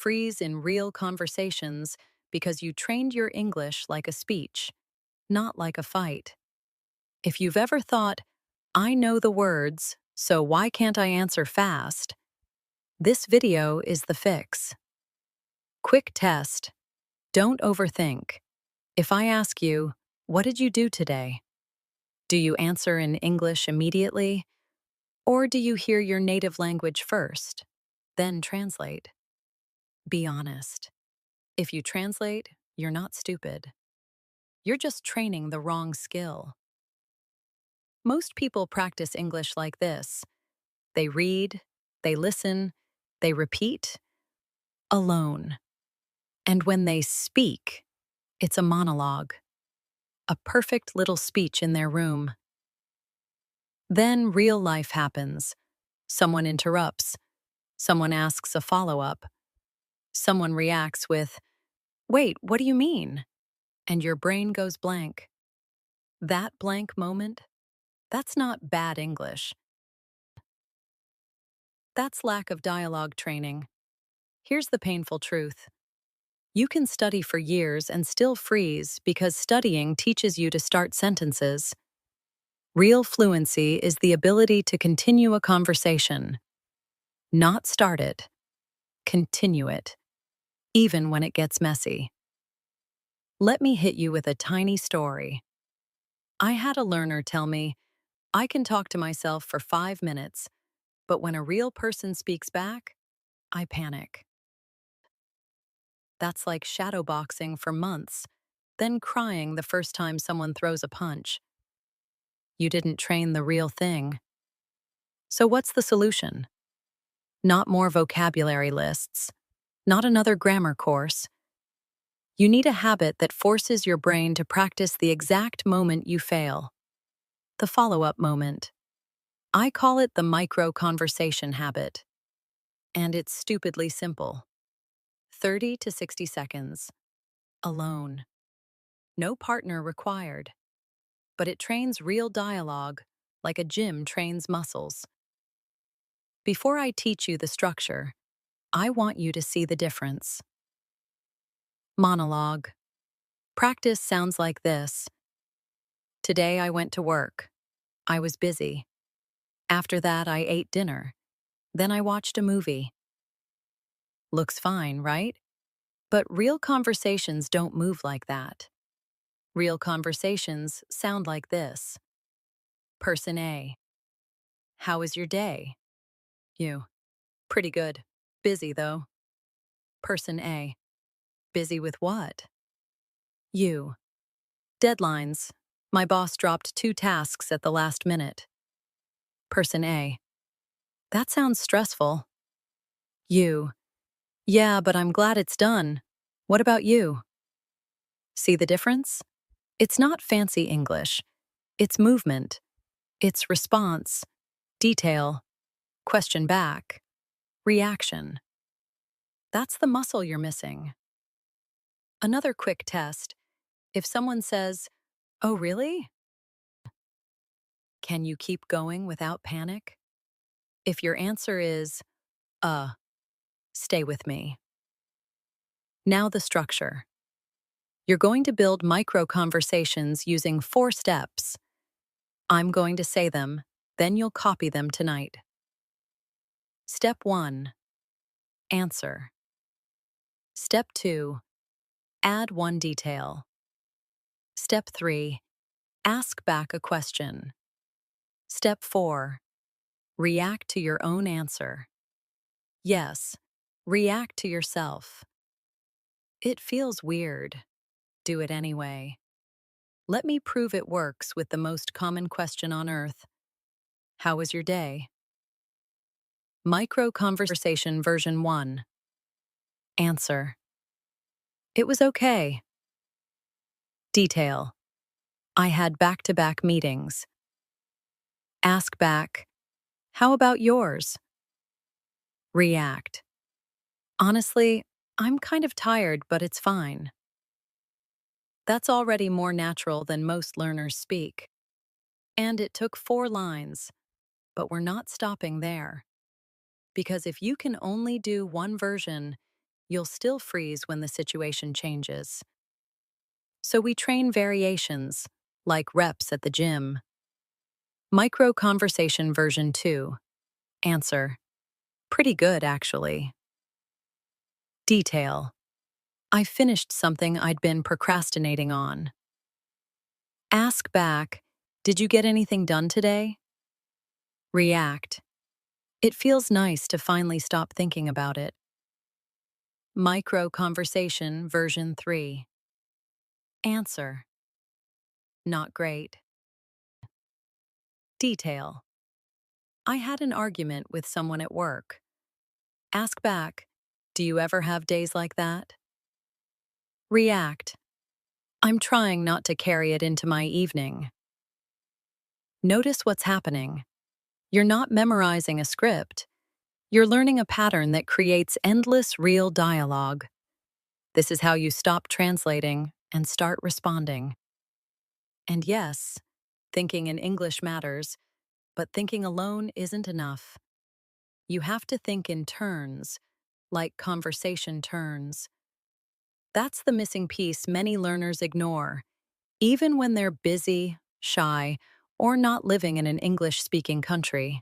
freeze in real conversations because you trained your English like a speech, not like a fight. If you've ever thought, I know the words, so why can't I answer fast? This video is the fix. Quick test. Don't overthink. If I ask you, what did you do today? Do you answer in English immediately? Or do you hear your native language first, then translate? Be honest. If you translate, you're not stupid. You're just training the wrong skill. Most people practice English like this. They read, they listen, they repeat, alone. And when they speak, it's a monologue, a perfect little speech in their room. Then real life happens. Someone interrupts. Someone asks a follow-up. Someone reacts with, wait, what do you mean? And your brain goes blank. That blank moment, that's not bad English. That's lack of dialogue training. Here's the painful truth. You can study for years and still freeze because studying teaches you to start sentences. Real fluency is the ability to continue a conversation. Not start it, continue it, even when it gets messy. Let me hit you with a tiny story. I had a learner tell me, I can talk to myself for 5 minutes, but when a real person speaks back, I panic. That's like shadowboxing for months, then crying the first time someone throws a punch. You didn't train the real thing. So what's the solution? Not more vocabulary lists, not another grammar course. You need a habit that forces your brain to practice the exact moment you fail. The follow-up moment. I call it the micro-conversation habit. And it's stupidly simple. 30 to 60 seconds. Alone. No partner required. But it trains real dialogue, like a gym trains muscles. Before I teach you the structure, I want you to see the difference. Monologue. Practice sounds like this. Today I went to work. I was busy. After that, I ate dinner. Then I watched a movie. Looks fine, right? But real conversations don't move like that. Real conversations sound like this. Person A. How was your day? You. Pretty good. Busy, though. Person A. Busy with what? You. Deadlines. My boss dropped 2 tasks at the last minute. Person A. That sounds stressful. You. Yeah, but I'm glad it's done. What about you? See the difference? It's not fancy English. It's movement. It's response, detail, question back, reaction. That's the muscle you're missing. Another quick test. If someone says, oh, really? Can you keep going without panic? If your answer is, uh, stay with me. Now the structure. You're going to build micro conversations using 4 steps. I'm going to say them, then you'll copy them tonight. Step 1. Answer. Step 2. Add 1 detail. Step 3. Ask back a question. Step 4. React to your own answer. Yes, react to yourself. It feels weird. Do it anyway. Let me prove it works with the most common question on earth. How was your day? Micro conversation version 1. Answer. It was okay. Detail. I had back-to-back meetings. Ask back. How about yours? React. Honestly, I'm kind of tired, but it's fine. That's already more natural than most learners speak. And it took 4 lines, but we're not stopping there. Because if you can only do one version, you'll still freeze when the situation changes. So we train variations, like reps at the gym. Micro conversation version 2. Answer. Pretty good, actually. Detail. I finished something I'd been procrastinating on. Ask back, did you get anything done today? React. It feels nice to finally stop thinking about it. Micro conversation version 3. Answer. Not great. Detail. I had an argument with someone at work. Ask back, do you ever have days like that? React. I'm trying not to carry it into my evening. Notice what's happening. You're not memorizing a script. You're learning a pattern that creates endless real dialogue. This is how you stop translating and start responding. And yes, thinking in English matters, but thinking alone isn't enough. You have to think in turns, like conversation turns. That's the missing piece many learners ignore, even when they're busy, shy, or not living in an English-speaking country.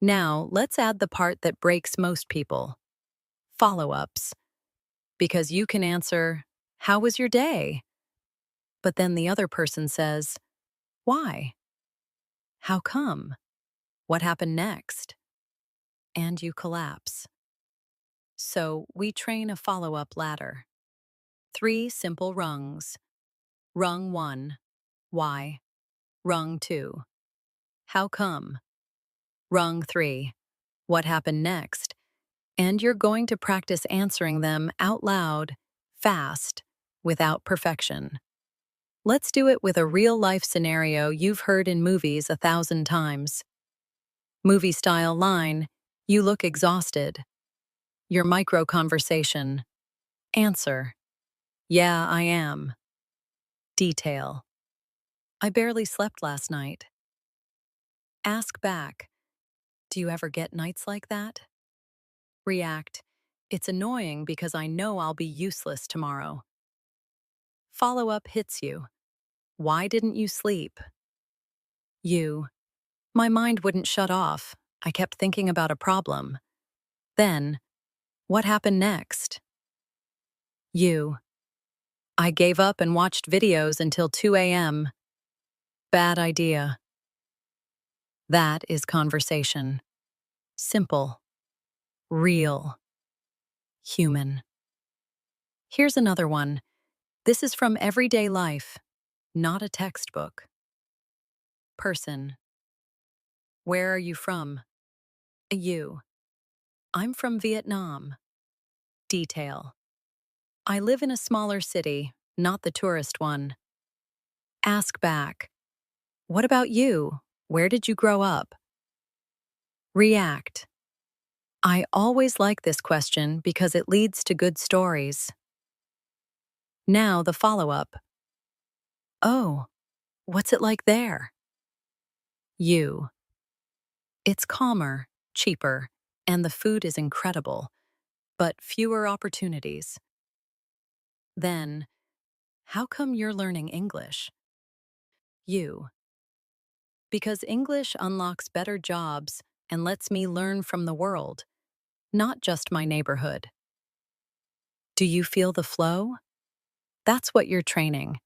Now, let's add the part that breaks most people. Follow-ups. Because you can answer, "How was your day?" But then the other person says, "Why? How come? What happened next?" And you collapse. So we train a follow-up ladder. 3 simple rungs. Rung 1. Why? Rung 2. How come? Rung 3. What happened next? And you're going to practice answering them out loud, fast, without perfection. Let's do it with a real-life scenario you've heard in movies 1,000 times. Movie-style line, you look exhausted. Your micro-conversation. Answer. Yeah, I am. Detail. I barely slept last night. Ask back. Do you ever get nights like that? React. It's annoying because I know I'll be useless tomorrow. Follow-up hits you. Why didn't you sleep? You. My mind wouldn't shut off. I kept thinking about a problem. Then, what happened next? You. I gave up and watched videos until 2 a.m. Bad idea. That is conversation. Simple. Real. Human. Here's another one. This is from everyday life, not a textbook. Person. Where are you from? You. I'm from Vietnam. Detail. I live in a smaller city, not the tourist one. Ask back. What about you? Where did you grow up? React. I always like this question because it leads to good stories. Now the follow-up. Oh, what's it like there? You. It's calmer, cheaper, and the food is incredible, but fewer opportunities. Then, how come you're learning English? You. Because English unlocks better jobs and lets me learn from the world, not just my neighborhood. Do you feel the flow? That's what you're training.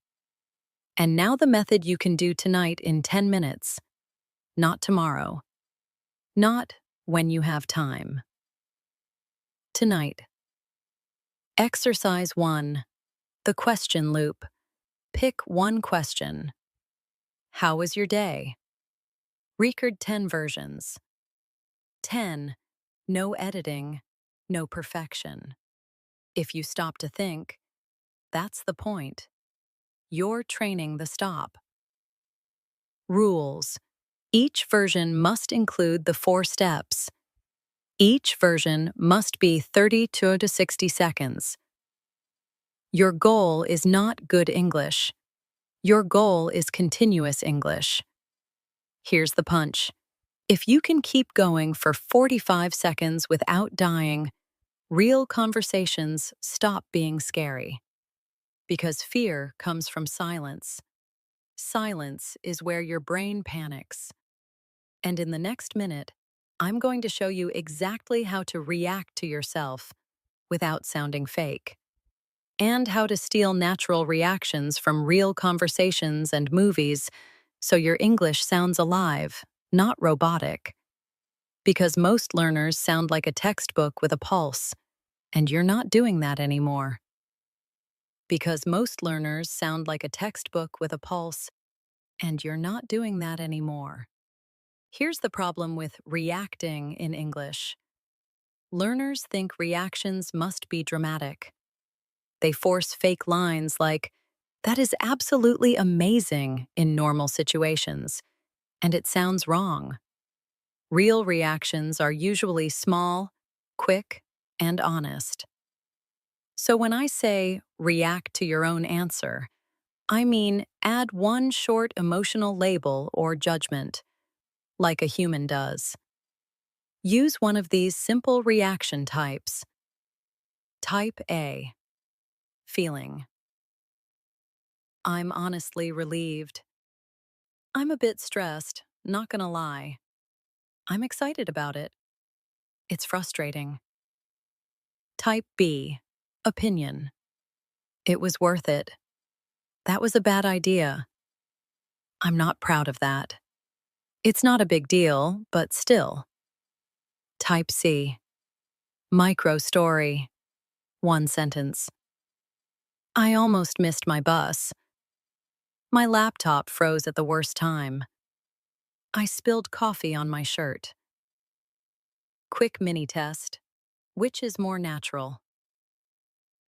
And now the method you can do tonight in 10 minutes, not tomorrow, not when you have time. Tonight. Exercise 1. The question loop. Pick one question. How was your day? Record 10 versions. 10. No editing, no perfection. If you stop to think, that's the point. You're training the stop. Rules. Each version must include the 4 steps. Each version must be 30 to 60 seconds. Your goal is not good English. Your goal is continuous English. Here's the punch. If you can keep going for 45 seconds without dying, Real conversations stop being scary because fear comes from silence. Silence is where your brain panics. And in the next minute, I'm going to show you exactly how to react to yourself without sounding fake, and how to steal natural reactions from real conversations and movies so your English sounds alive, not robotic. Because most learners sound like a textbook with a pulse, and you're not doing that anymore. Because most learners sound like a textbook with a pulse, and you're not doing that anymore. Here's the problem with reacting in English. Learners think reactions must be dramatic. They force fake lines like, "That is absolutely amazing," in normal situations, and it sounds wrong. Real reactions are usually small, quick, and honest. So when I say react to your own answer, I mean add one short emotional label or judgment, like a human does. Use one of these simple reaction types. Type A. Feeling. I'm honestly relieved. I'm a bit stressed, not gonna lie. I'm excited about it. It's frustrating. Type B. Opinion. It was worth it. That was a bad idea. I'm not proud of that. It's not a big deal, but still. Type C. Micro story. One sentence. I almost missed my bus. My laptop froze at the worst time. I spilled coffee on my shirt. Quick mini test. Which is more natural?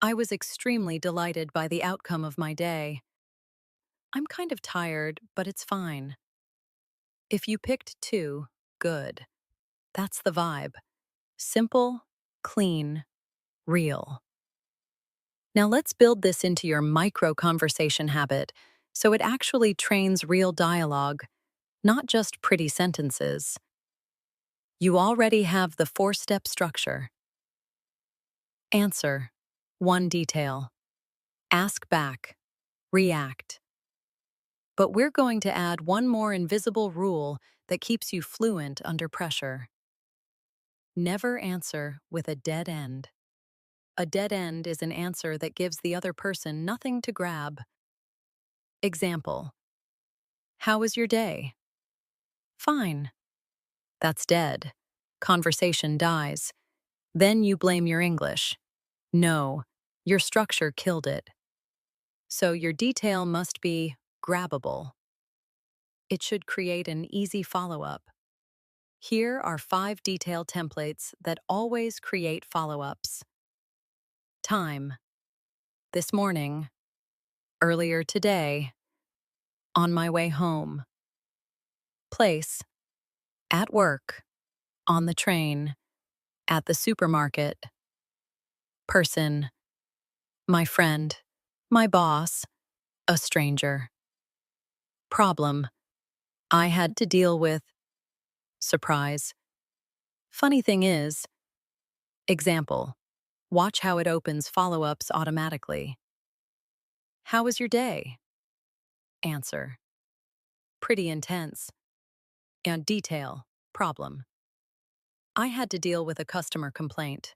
I was extremely delighted by the outcome of my day. I'm kind of tired, but it's fine. If you picked two, good. That's the vibe. Simple, clean, real. Now let's build this into your micro conversation habit so it actually trains real dialogue, not just pretty sentences. You already have the four-step structure. Answer. One detail. Ask back. React. But we're going to add one more invisible rule that keeps you fluent under pressure. Never answer with a dead end. A dead end is an answer that gives the other person nothing to grab. Example. How was your day? Fine. That's dead. Conversation dies. Then you blame your English. No, your structure killed it. So your detail must be grabbable. It should create an easy follow-up. Here are 5 detail templates that always create follow-ups. Time. This morning. Earlier today. On my way home. Place. At work. On the train. At the supermarket. Person. My friend. My boss. A stranger. Problem. I had to deal with. Surprise. Funny thing is. Example. Watch how it opens follow-ups automatically. How was your day? Answer. Pretty intense. And detail. Problem. I had to deal with a customer complaint.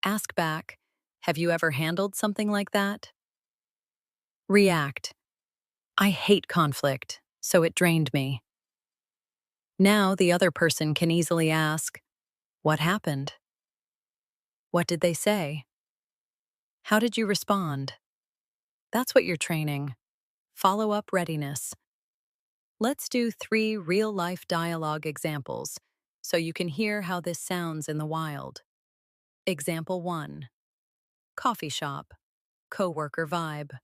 Ask back. Have you ever handled something like that? React. I hate conflict, so it drained me. Now the other person can easily ask, what happened? What did they say? How did you respond? That's what you're training. Follow-up readiness. Let's do 3 real-life dialogue examples so you can hear how this sounds in the wild. Example 1. Coffee shop. Coworker vibe.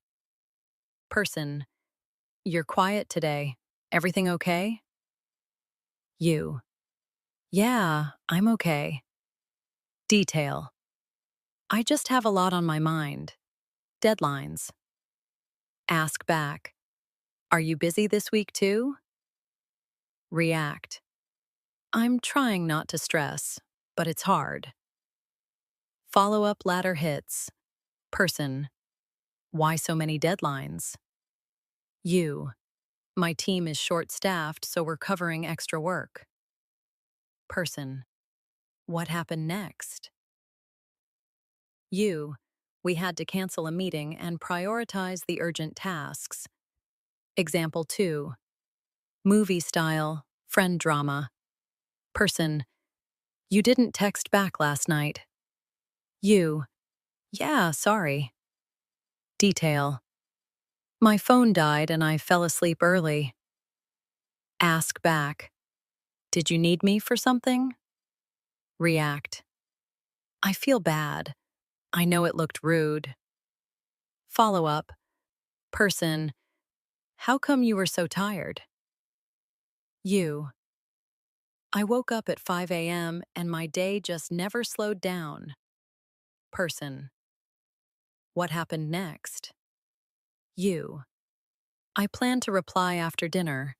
Person. You're quiet today. Everything okay? You. Yeah, I'm okay. Detail. I just have a lot on my mind. Deadlines. Ask back. Are you busy this week too? React. I'm trying not to stress, but it's hard. Follow-up ladder hits. Person. Why so many deadlines? You. My team is short-staffed, so we're covering extra work. Person. What happened next? You. We had to cancel a meeting and prioritize the urgent tasks. Example 2. Movie style, friend drama. Person. You didn't text back last night. You. Yeah, sorry. Detail. My phone died and I fell asleep early. Ask back. Did you need me for something? React. I feel bad. I know it looked rude. Follow up. Person. How come you were so tired? You. I woke up at 5 a.m. and my day just never slowed down. Person. What happened next? You. I planned to reply after dinner.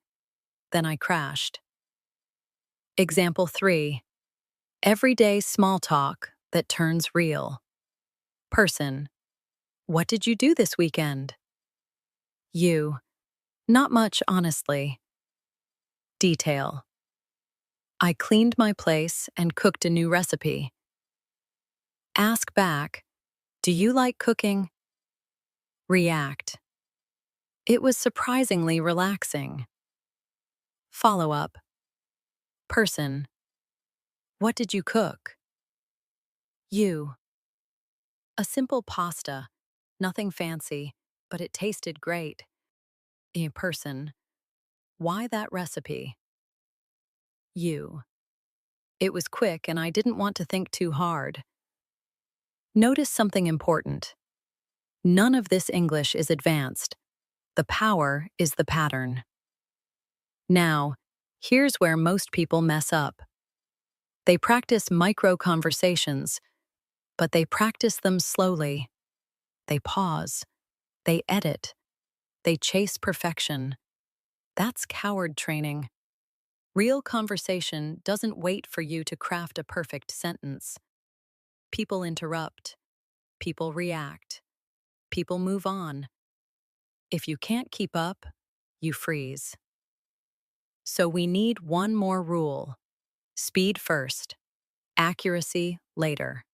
Then I crashed. Example 3. Everyday small talk that turns real. Person. What did you do this weekend? You. Not much, honestly. Detail. I cleaned my place and cooked a new recipe. Ask back. Do you like cooking? React. It was surprisingly relaxing. Follow up. Person. What did you cook? You. A simple pasta. Nothing fancy, but it tasted great. A person. Why that recipe? You. It was quick and I didn't want to think too hard. Notice something important. None of this English is advanced. The power is the pattern. Now, here's where most people mess up. They practice micro-conversations, but they practice them slowly. They pause. They edit. They chase perfection. That's coward training. Real conversation doesn't wait for you to craft a perfect sentence. People interrupt. People react. People move on. If you can't keep up, you freeze. So we need one more rule. Speed first. Accuracy later.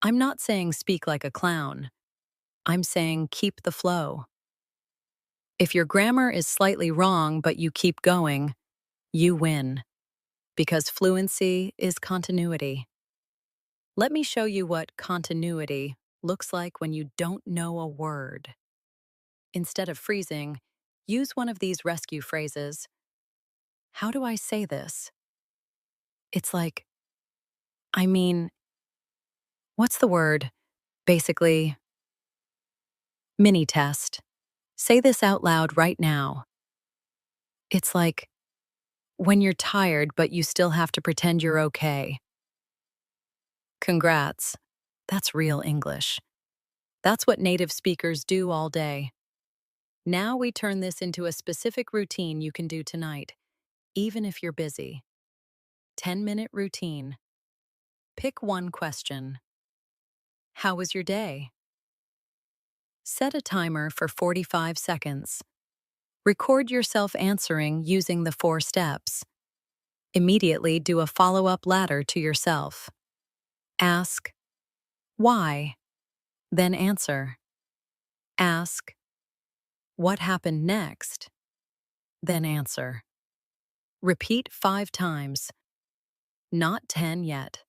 I'm not saying speak like a clown. I'm saying keep the flow. If your grammar is slightly wrong but you keep going, you win. Because fluency is continuity. Let me show you what continuity looks like when you don't know a word. Instead of freezing, use one of these rescue phrases. How do I say this? It's like, I mean, what's the word? Basically, mini test. Say this out loud right now. It's like, when you're tired but you still have to pretend you're okay. Congrats. That's real English. That's what native speakers do all day. Now we turn this into a specific routine you can do tonight, even if you're busy. 10-minute routine. Pick one question. How was your day? Set a timer for 45 seconds. Record yourself answering using the 4 steps. Immediately do a follow-up ladder to yourself. Ask, why? Then answer. Ask, what happened next? Then answer. Repeat 5 times. Not 10 yet.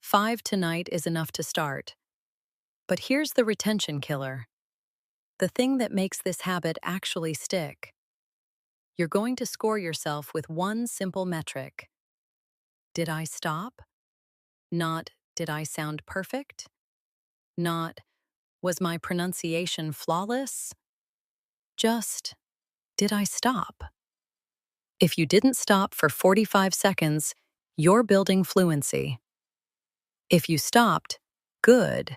5 tonight is enough to start. But here's the retention killer. The thing that makes this habit actually stick. You're going to score yourself with one simple metric. Did I stop? Not, did I sound perfect? Not, was my pronunciation flawless? Just, did I stop? If you didn't stop for 45 seconds, you're building fluency. If you stopped, good.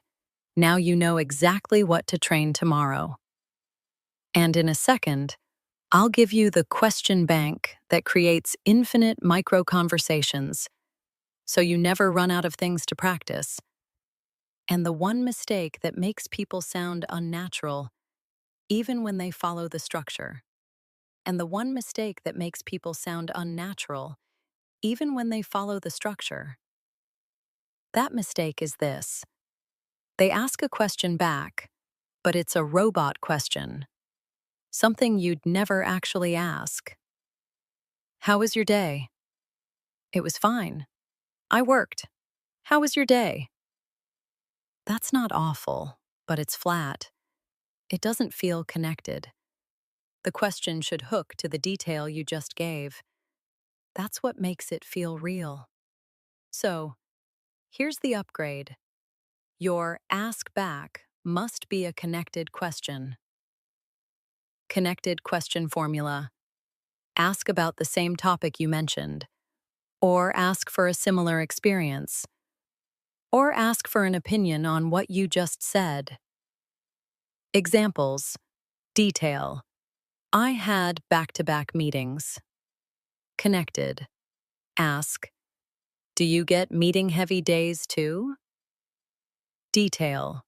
Now you know exactly what to train tomorrow. And in a second, I'll give you the question bank that creates infinite micro-conversations, so you never run out of things to practice. And the one mistake that makes people sound unnatural, even when they follow the structure. And the one mistake that makes people sound unnatural, even when they follow the structure. That mistake is this: they ask a question back, but it's a robot question, something you'd never actually ask. How was your day? It was fine. I worked. How was your day? That's not awful, but it's flat. It doesn't feel connected. The question should hook to the detail you just gave. That's what makes it feel real. So, here's the upgrade. Your ask back must be a connected question. Connected question formula. Ask about the same topic you mentioned, or ask for a similar experience, or ask for an opinion on what you just said. Examples. Detail. I had back-to-back meetings. Connected. Ask. Do you get meeting-heavy days too? Detail.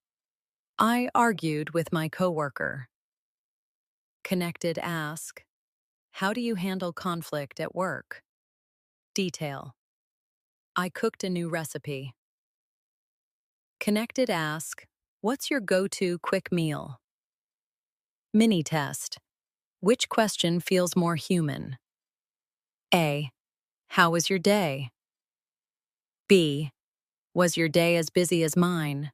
I argued with my coworker. Connected. Ask. How do you handle conflict at work? Detail. I cooked a new recipe. Connected. Ask. What's your go-to quick meal? Mini test. Which question feels more human? A. How was your day? B. Was your day as busy as mine?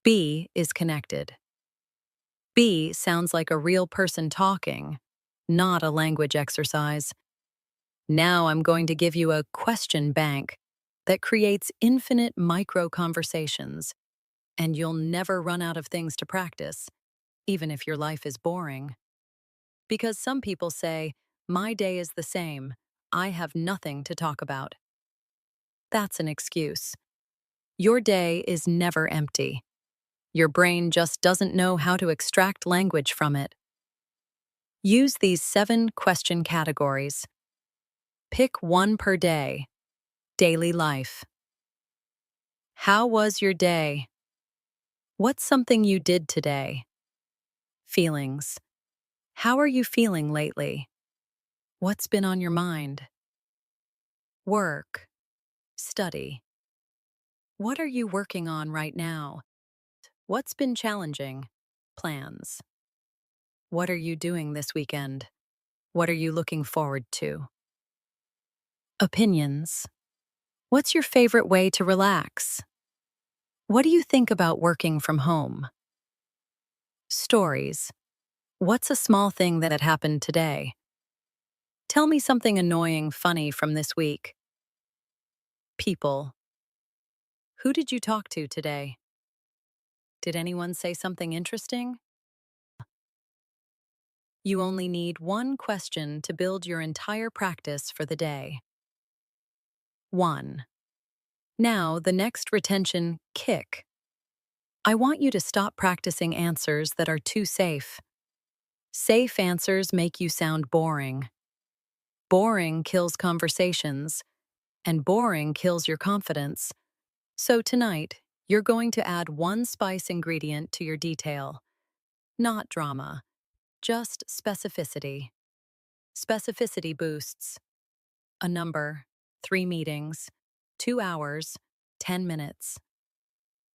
B is connected. B sounds like a real person talking, not a language exercise. Now I'm going to give you a question bank that creates infinite micro conversations, and you'll never run out of things to practice, even if your life is boring. Because some people say, my day is the same, I have nothing to talk about. That's an excuse. Your day is never empty. Your brain just doesn't know how to extract language from it. Use these 7 question categories. Pick one per day. Daily life. How was your day? What's something you did today? Feelings. How are you feeling lately? What's been on your mind? Work. Study. What are you working on right now? What's been challenging? Plans. What are you doing this weekend? What are you looking forward to? Opinions. What's your favorite way to relax? What do you think about working from home? Stories. What's a small thing that happened today? Tell me something annoying, funny from this week. People. Who did you talk to today? Did anyone say something interesting? You only need one question to build your entire practice for the day. 1. Now, the next retention kick. I want you to stop practicing answers that are too safe. Safe answers make you sound boring. Boring kills conversations, and boring kills your confidence. So tonight, you're going to add one spice ingredient to your detail. Not drama, just specificity. Specificity boosts. A number, 3 meetings, 2 hours, 10 minutes.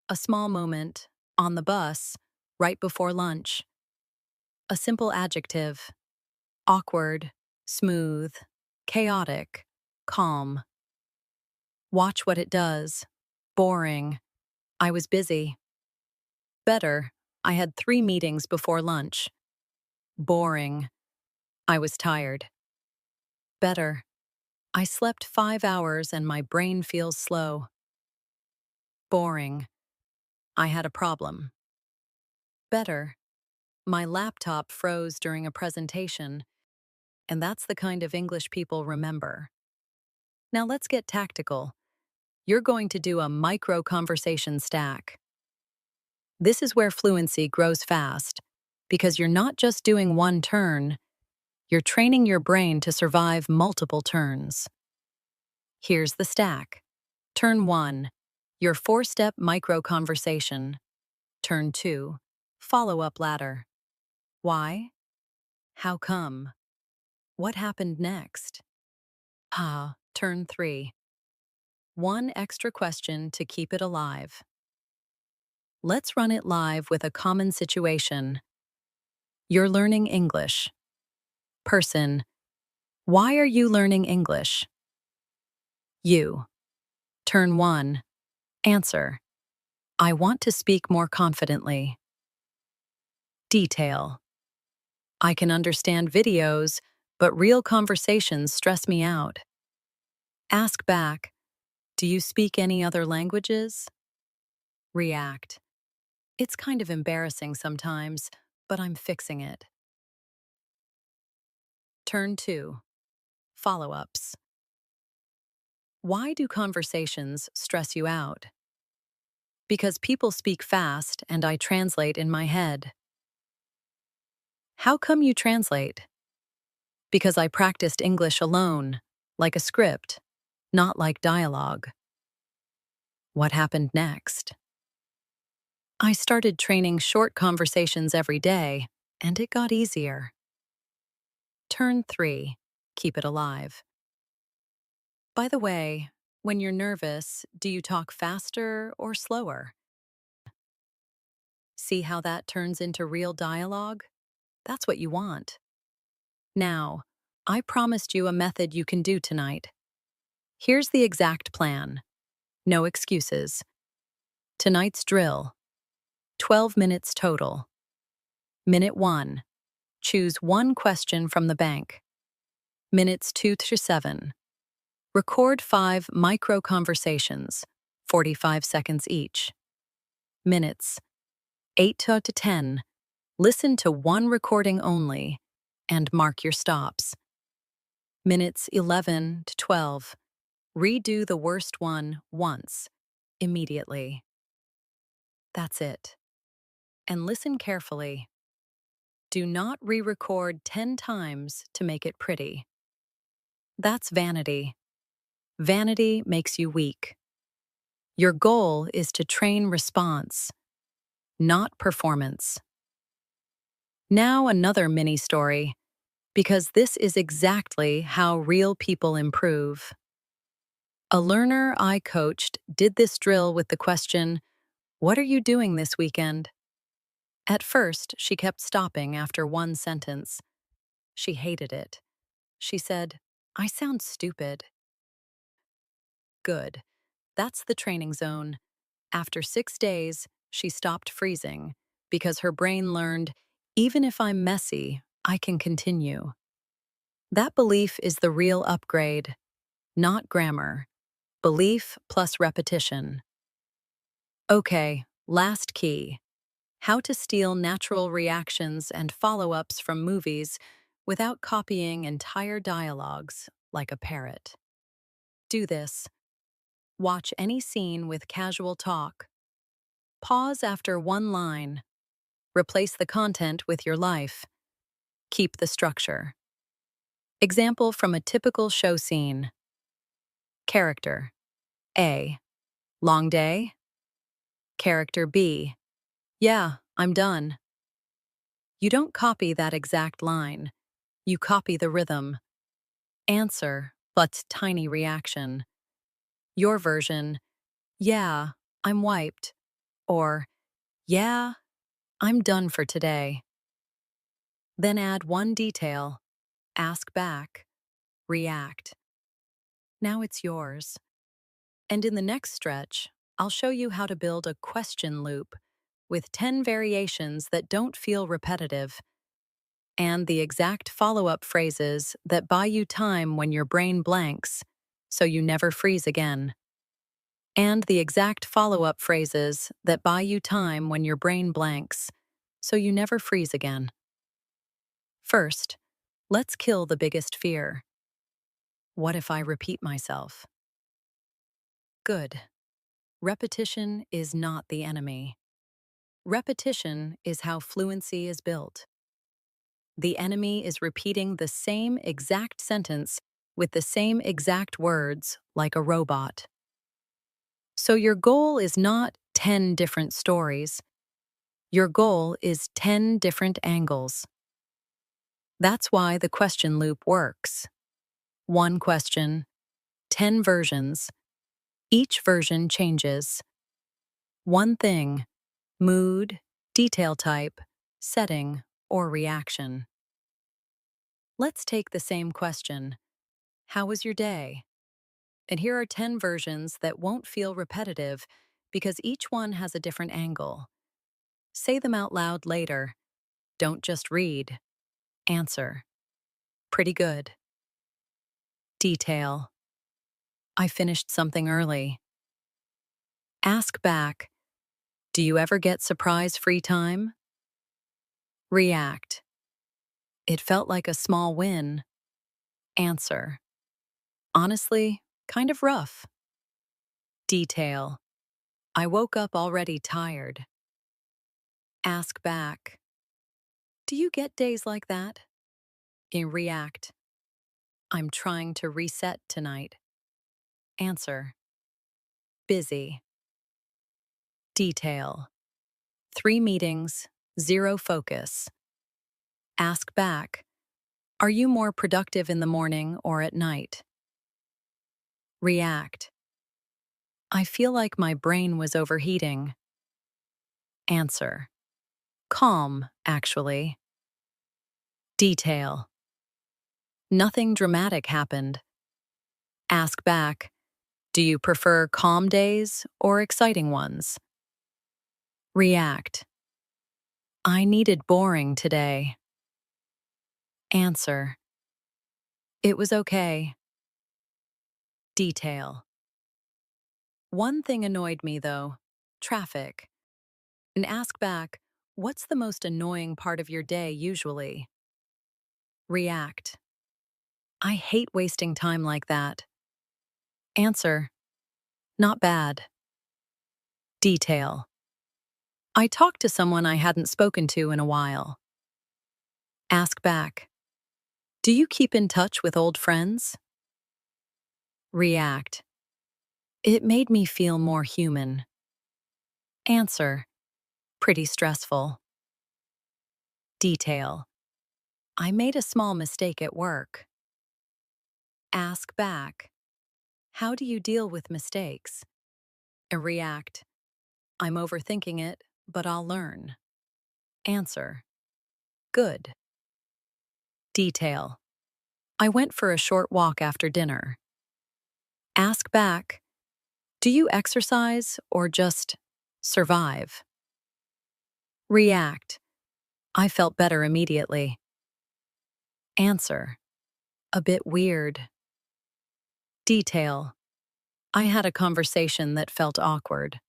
A small moment, on the bus, right before lunch. A simple adjective, awkward, smooth, chaotic, calm. Watch what it does. Boring. I was busy. Better. I had 3 meetings before lunch. Boring. I was tired. Better. I slept 5 hours and my brain feels slow. Boring. I had a problem. Better. My laptop froze during a presentation, and that's the kind of English people remember. Now let's get tactical. You're going to do a micro conversation stack. This is where fluency grows fast, because you're not just doing one turn, you're training your brain to survive multiple turns. Here's the stack. Turn 1. Your four-step micro-conversation. Turn 2. Follow-up ladder. Why? How come? What happened next? Turn 3. One extra question to keep it alive. Let's run it live with a common situation. You're learning English. Person. Why are you learning English? You. Turn 1. Answer. I want to speak more confidently. Detail. I can understand videos, but real conversations stress me out. Ask back. Do you speak any other languages? React. It's kind of embarrassing sometimes, but I'm fixing it. Turn 2. Follow-ups. Why do conversations stress you out? Because people speak fast and I translate in my head. How come you translate? Because I practiced English alone, like a script, not like dialogue. What happened next? I started training short conversations every day, and it got easier. Turn 3. Keep it alive. By the way, when you're nervous, do you talk faster or slower? See how that turns into real dialogue? That's what you want. Now, I promised you a method you can do tonight. Here's the exact plan. No excuses. Tonight's drill. 12 minutes total. Minute 1. Choose one question from the bank. Minutes 2 to 7. Record 5 micro-conversations, 45 seconds each. Minutes 8 to 10. Listen to one recording only and mark your stops. Minutes 11 to 12. Redo the worst one once, immediately. That's it. And listen carefully. Do not re-record 10 times to make it pretty. That's vanity. Vanity makes you weak. Your goal is to train response, not performance. Now another mini story, because this is exactly how real people improve. A learner I coached did this drill with the question, "What are you doing this weekend?" At first, she kept stopping after one sentence. She hated it. She said, "I sound stupid." Good. That's the training zone. After 6 days, she stopped freezing because her brain learned, even if I'm messy, I can continue. That belief is the real upgrade, not grammar. Belief plus repetition. Okay, last key. How to steal natural reactions and follow-ups from movies without copying entire dialogues like a parrot. Do this. Watch any scene with casual talk. Pause after one line. Replace the content with your life. Keep the structure. Example from a typical show scene. Character A. Long day? Character B. Yeah, I'm done. You don't copy that exact line. You copy the rhythm. Answer, but tiny reaction. Your version, yeah, I'm wiped. Or, yeah, I'm done for today. Then add one detail. Ask back. React. Now it's yours. And in the next stretch, I'll show you how to build a question loop with 10 variations that don't feel repetitive, and the exact follow-up phrases that buy you time when your brain blanks, so you never freeze again. And the exact follow-up phrases that buy you time when your brain blanks, so you never freeze again. First, let's kill the biggest fear. What if I repeat myself? Good. Repetition is not the enemy. Repetition is how fluency is built. The enemy is repeating the same exact sentence with the same exact words like a robot. So your goal is not 10 different stories. Your goal is 10 different angles. That's why the question loop works. One question, 10 versions. Each version changes. One thing, mood, detail type, setting, or reaction. Let's take the same question. How was your day? And here are 10 versions that won't feel repetitive because each one has a different angle. Say them out loud later. Don't just read. Answer. Pretty good. Detail. I finished something early. Ask back. Do you ever get surprise free time? React. It felt like a small win. Answer. Honestly, kind of rough. Detail. I woke up already tired. Ask back. Do you get days like that? React. I'm trying to reset tonight. Answer. Busy. Detail. 3 meetings, 0 focus. Ask back. Are you more productive in the morning or at night? React. I feel like my brain was overheating. Answer. Calm, actually. Detail. Nothing dramatic happened. Ask back. Do you prefer calm days or exciting ones? React. I needed boring today. Answer. It was okay. Detail. One thing annoyed me, though. Traffic. And ask back, what's the most annoying part of your day usually? React. I hate wasting time like that. Answer. Not bad. Detail. I talked to someone I hadn't spoken to in a while. Ask back. Do you keep in touch with old friends? React. It made me feel more human. Answer. Pretty stressful. Detail. I made a small mistake at work. Ask back. How do you deal with mistakes? React. I'm overthinking it, but I'll learn. Answer. Good. Detail. I went for a short walk after dinner. Ask back. Do you exercise or just survive? React. I felt better immediately. Answer. A bit weird. Detail. I had a conversation that felt awkward.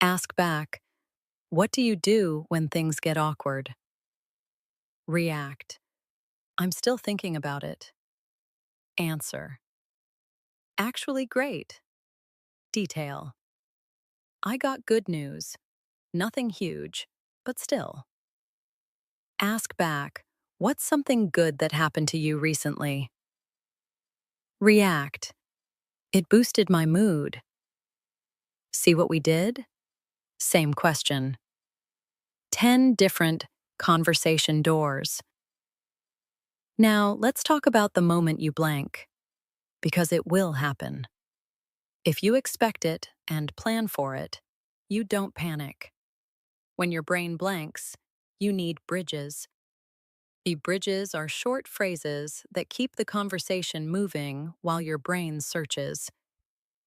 Ask back. What do you do when things get awkward? React. I'm still thinking about it. Answer. Actually great. Detail. I got good news. Nothing huge, but still. Ask back. What's something good that happened to you recently? React. It boosted my mood. See what we did? Same question. 10 different conversation doors. Now, let's talk about the moment you blank, because it will happen. If you expect it and plan for it, you don't panic. When your brain blanks, you need bridges. The bridges are short phrases that keep the conversation moving while your brain searches.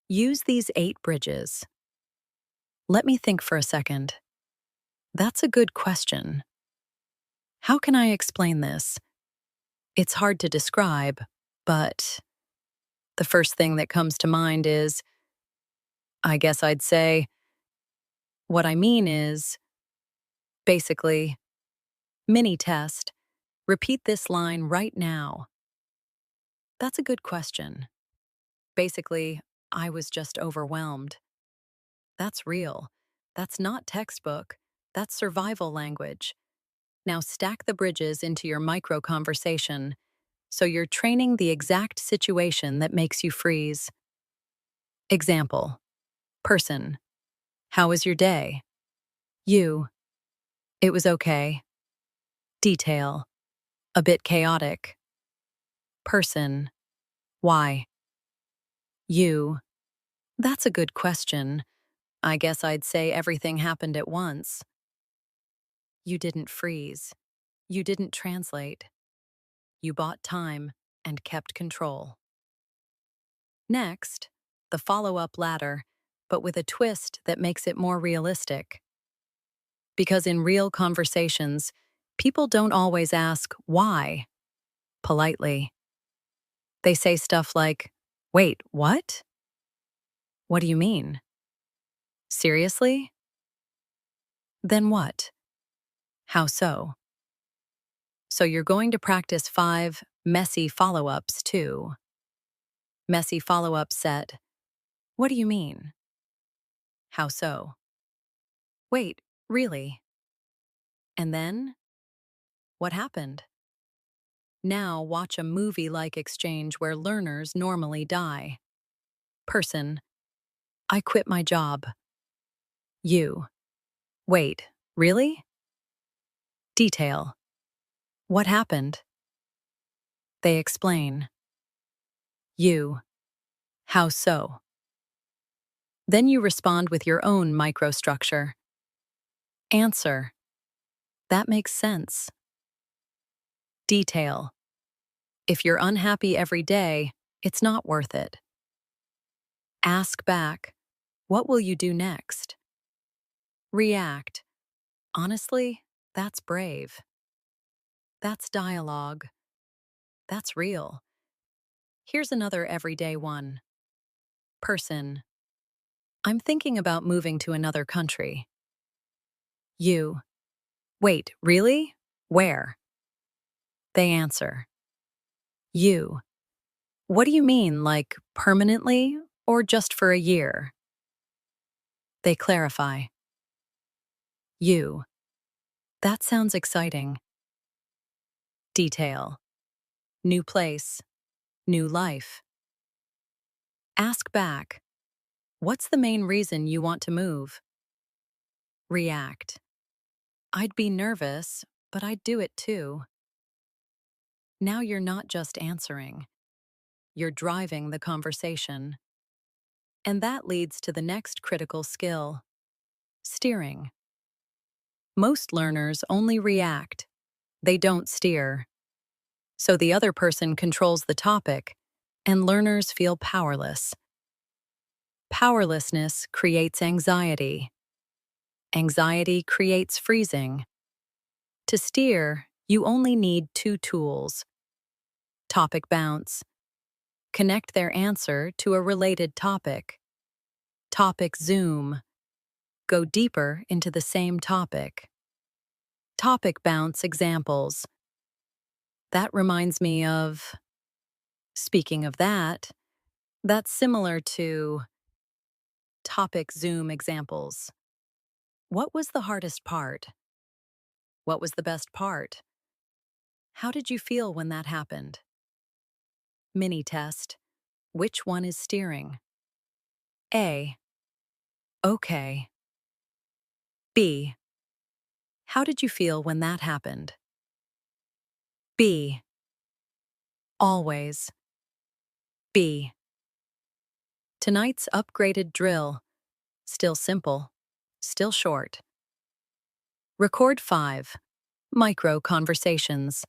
Use these 8 bridges. Let me think for a second. That's a good question. How can I explain this? It's hard to describe, but the first thing that comes to mind is, I guess I'd say, what I mean is, basically, mini test, repeat this line right now. That's a good question. Basically, I was just overwhelmed. That's real. That's not textbook. That's survival language. Now stack the bridges into your micro conversation so you're training the exact situation that makes you freeze. Example. Person. How was your day? You. It was okay. Detail. A bit chaotic. Person. Why? You. That's a good question. I guess I'd say everything happened at once. You didn't freeze. You didn't translate. You bought time and kept control. Next, the follow-up ladder, but with a twist that makes it more realistic. Because in real conversations, people don't always ask why politely. They say stuff like, "Wait, what? What do you mean? Seriously? Then what? How so?" So you're going to practice 5 messy follow-ups too. Messy follow-up set. What do you mean? How so? Wait, really? And then? What happened? Now watch a movie-like exchange where learners normally die. Person. I quit my job. You. Wait, really? Detail. What happened? They explain. You. How so? Then you respond with your own microstructure. Answer. That makes sense. Detail. If you're unhappy every day, it's not worth it. Ask back. What will you do next? React. Honestly, that's brave. That's dialogue. That's real. Here's another everyday one. Person. I'm thinking about moving to another country. You. Wait, really? Where? They answer. You. What do you mean, like permanently or just for a year? They clarify. You. That sounds exciting. Detail. New place. New life. Ask back. What's the main reason you want to move? React. I'd be nervous, but I'd do it too. Now you're not just answering. You're driving the conversation. And that leads to the next critical skill. Steering. Most learners only react. They don't steer. So the other person controls the topic, and learners feel powerless. Powerlessness creates anxiety. Anxiety creates freezing. To steer, you only need 2 tools. Topic bounce. Connect their answer to a related topic. Topic zoom. Go deeper into the same topic. Topic bounce examples. That reminds me of. Speaking of that, that's similar to topic zoom examples. What was the hardest part? What was the best part? How did you feel when that happened? Mini test. Which one is steering? A. Okay. B. How did you feel when that happened? B. Always. B. Tonight's upgraded drill. Still simple. Still short. Record 5. Micro conversations.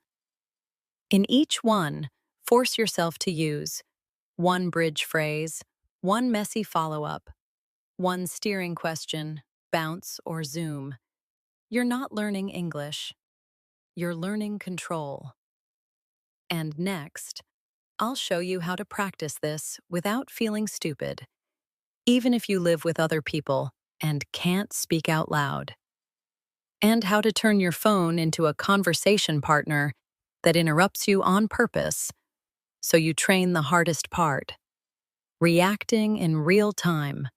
In each one, force yourself to use 1 bridge phrase, 1 messy follow-up, 1 steering question, bounce or zoom. You're not learning English. You're learning control. And next, I'll show you how to practice this without feeling stupid, even if you live with other people and can't speak out loud. And how to turn your phone into a conversation partner that interrupts you on purpose, so you train the hardest part, reacting in real time.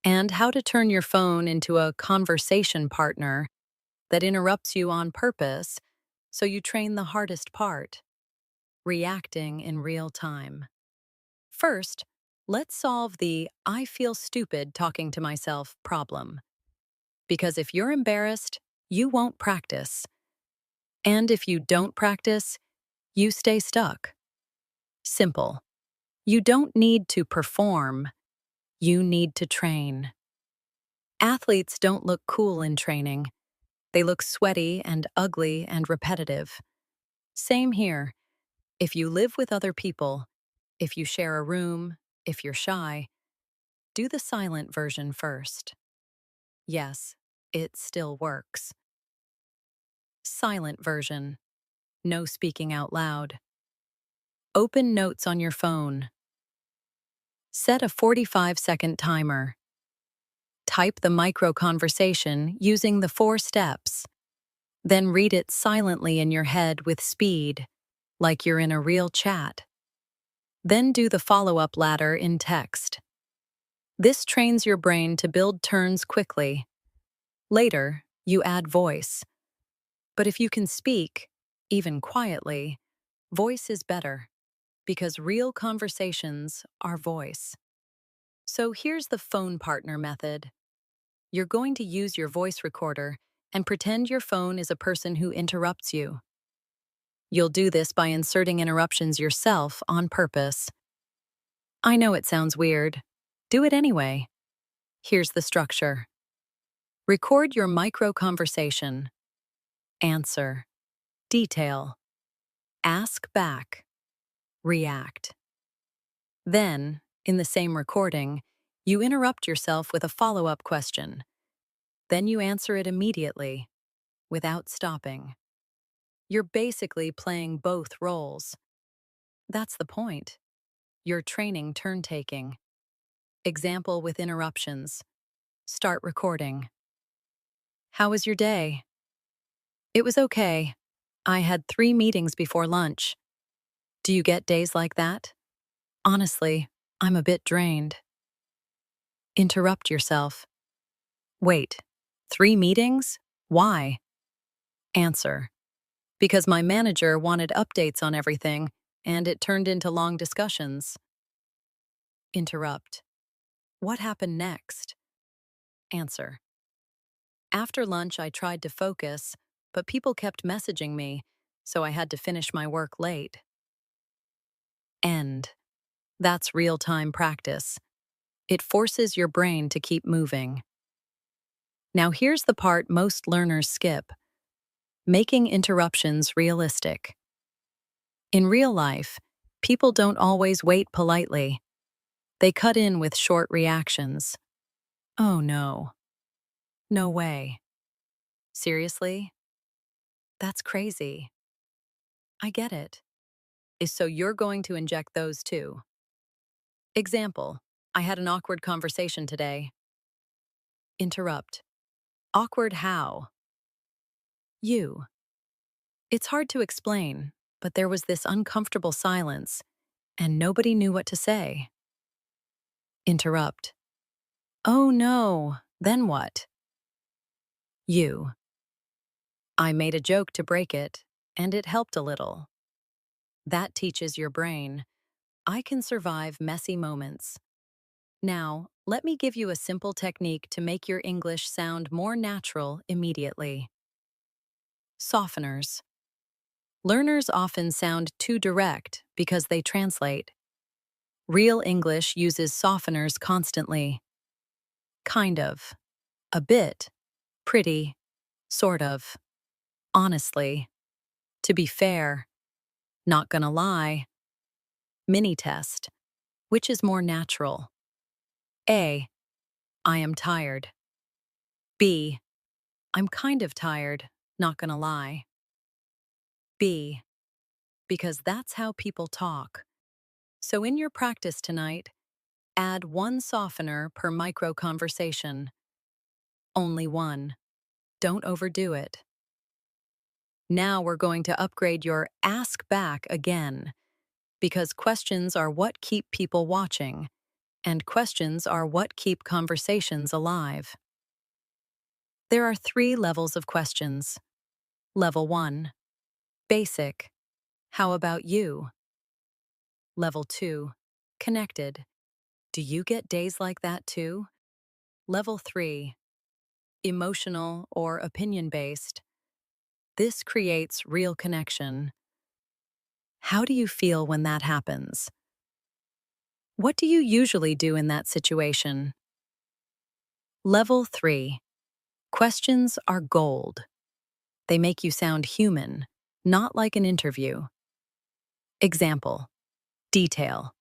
And how to turn your phone into a conversation partner that interrupts you on purpose, so you train the hardest part, reacting in real time. First, Let's solve the I feel stupid talking to myself problem. Because if you're embarrassed, you won't practice. And if you don't practice, you stay stuck. Simple. You don't need to perform, you need to train. Athletes don't look cool in training. They look sweaty and ugly and repetitive. Same here. If you live with other people, if you share a room, if you're shy, do the silent version first. Yes, it still works. Silent version. No speaking out loud. Open notes on your phone. Set a 45-second timer. Type the micro conversation using the 4 steps. Then read it silently in your head with speed, like you're in a real chat. Then do the follow-up ladder in text. This trains your brain to build turns quickly. Later, you add voice. But if you can speak, even quietly, voice is better, because real conversations are voice. So here's the phone partner method. You're going to use your voice recorder and pretend your phone is a person who interrupts you. You'll do this by inserting interruptions yourself on purpose. I know it sounds weird. Do it anyway. Here's the structure. Record your micro conversation. Answer. Detail. Ask back. React. Then, in the same recording, you interrupt yourself with a follow-up question. Then you answer it immediately, without stopping. You're basically playing both roles. That's the point. You're training turn-taking. Example with interruptions. Start recording. How was your day? It was okay. I had 3 meetings before lunch. Do you get days like that? Honestly, I'm a bit drained. Interrupt yourself. Wait, 3 meetings? Why? Answer. Because my manager wanted updates on everything, and it turned into long discussions. Interrupt. What happened next? Answer. After lunch, I tried to focus, but people kept messaging me, so I had to finish my work late. End. That's real-time practice. It forces your brain to keep moving. Now here's the part most learners skip. Making interruptions realistic. In real life, people don't always wait politely. They cut in with short reactions. Oh no. No way. Seriously? That's crazy. I get it. So you're going to inject those too. Example, I had an awkward conversation today. Interrupt. Awkward how? You. It's hard to explain, but there was this uncomfortable silence, and nobody knew what to say. Interrupt. Oh no, then what? You. I made a joke to break it, and it helped a little. That teaches your brain, I can survive messy moments. Now, let me give you a simple technique to make your English sound more natural immediately. Softeners. Learners often sound too direct because they translate. Real English uses softeners constantly. Kind of. A bit. Pretty. Sort of. Honestly. To be fair. Not gonna lie. Mini test. Which is more natural? A. I am tired. B. I'm kind of tired, not gonna lie. B. Because that's how people talk. So in your practice tonight, add 1 softener per micro conversation. Only 1. Don't overdo it. Now we're going to upgrade your ask back again, because questions are what keep people watching, and questions are what keep conversations alive. There are 3 levels of questions. Level 1. Basic. How about you? Level 2. Connected. Do you get days like that too? Level 3, emotional or opinion based. This creates real connection. How do you feel when that happens? What do you usually do in that situation? Level 3, questions are gold. They make you sound human, not like an interview. Example, detail.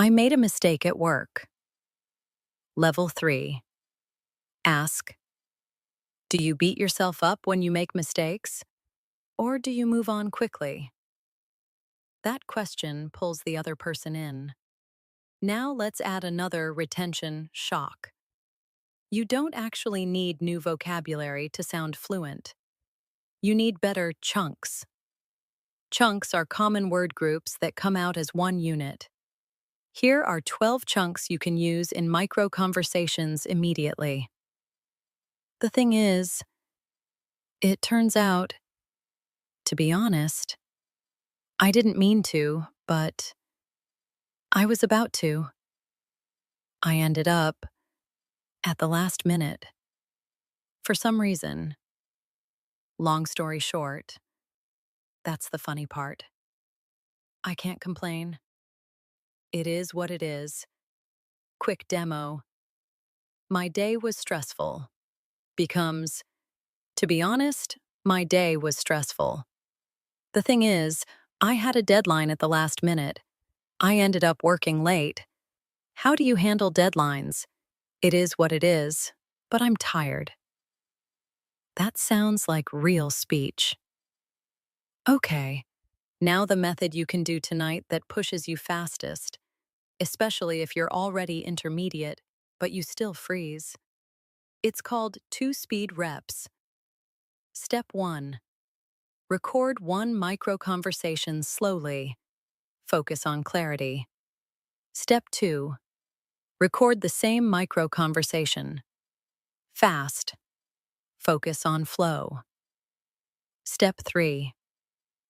I made a mistake at work. Level 3, ask, do you beat yourself up when you make mistakes? Or do you move on quickly? That question pulls the other person in. Now let's add another retention shock. You don't actually need new vocabulary to sound fluent. You need better chunks. Chunks are common word groups that come out as one unit. Here are 12 chunks you can use in micro conversations immediately. The thing is, it turns out, to be honest, I didn't mean to, but I was about to. I ended up at the last minute. For some reason. Long story short, that's the funny part. I can't complain. It is what it is. Quick demo. My day was stressful. Becomes, to be honest, my day was stressful. The thing is, I had a deadline at the last minute. I ended up working late. How do you handle deadlines? It is what it is, but I'm tired. That sounds like real speech. Okay, now the method you can do tonight that pushes you fastest, especially if you're already intermediate, but you still freeze. It's called 2-speed reps. Step 1. Record one micro conversation slowly. Focus on clarity. Step 2. Record the same micro conversation. Fast. Focus on flow. Step 3.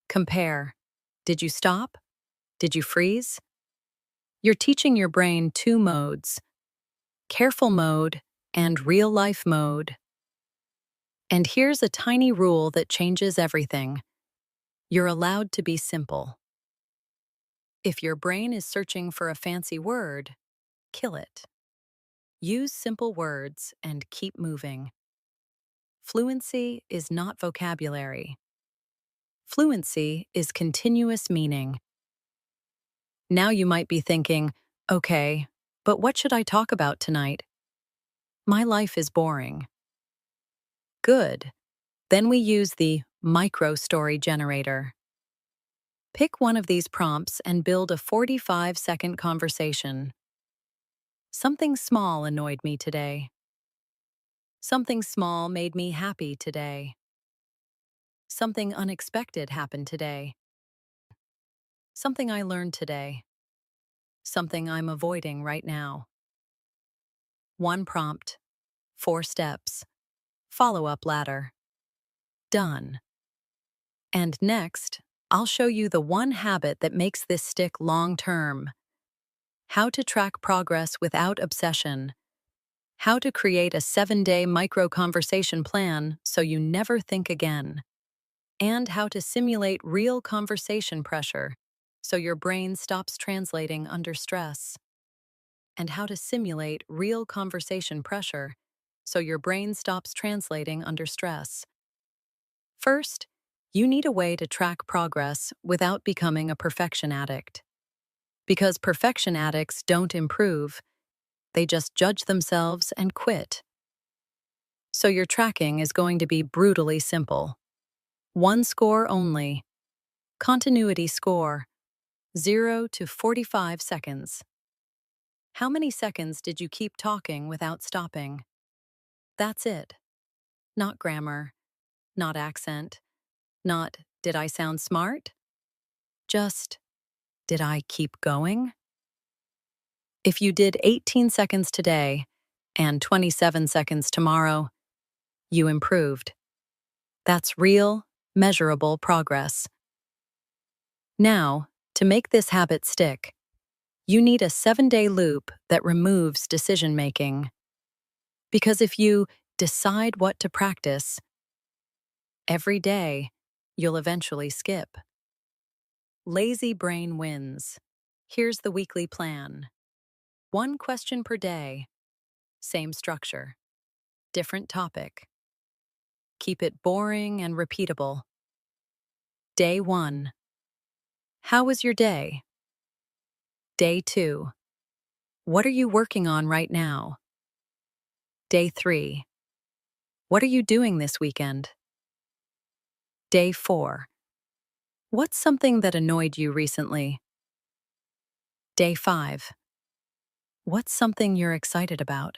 Compare. Did you stop? Did you freeze? You're teaching your brain 2 modes: careful mode and real-life mode. And here's a tiny rule that changes everything. You're allowed to be simple. If your brain is searching for a fancy word, kill it. Use simple words and keep moving. Fluency is not vocabulary. Fluency is continuous meaning. Now you might be thinking, okay, but what should I talk about tonight? My life is boring. Good. Then we use the micro story generator. Pick one of these prompts and build a 45-second conversation. Something small annoyed me today. Something small made me happy today. Something unexpected happened today. Something I learned today. Something I'm avoiding right now. One prompt, 4 steps. Follow-up ladder. Done. And next, I'll show you the one habit that makes this stick long-term. How to track progress without obsession. How to create a 7-day micro-conversation plan so you never think again. And how to simulate real conversation pressure so your brain stops translating under stress. And how to simulate real conversation pressure so your brain stops translating under stress. First, you need a way to track progress without becoming a perfection addict. Because perfection addicts don't improve, they just judge themselves and quit. So your tracking is going to be brutally simple. 1 score only. Continuity score, 0 to 45 seconds. How many seconds did you keep talking without stopping? That's it. Not grammar, not accent, not did I sound smart? Just, did I keep going? If you did 18 seconds today and 27 seconds tomorrow, you improved. That's real, measurable progress. Now, to make this habit stick, You need a 7-day loop that removes decision making. Because if you decide what to practice every day, you'll eventually skip. Lazy brain wins. Here's the weekly plan: one question per day, same structure, different topic. Keep it boring and repeatable. Day 1. How was your day? Day 2. What are you working on right now? Day 3. What are you doing this weekend? Day 4. What's something that annoyed you recently? Day 5. What's something you're excited about?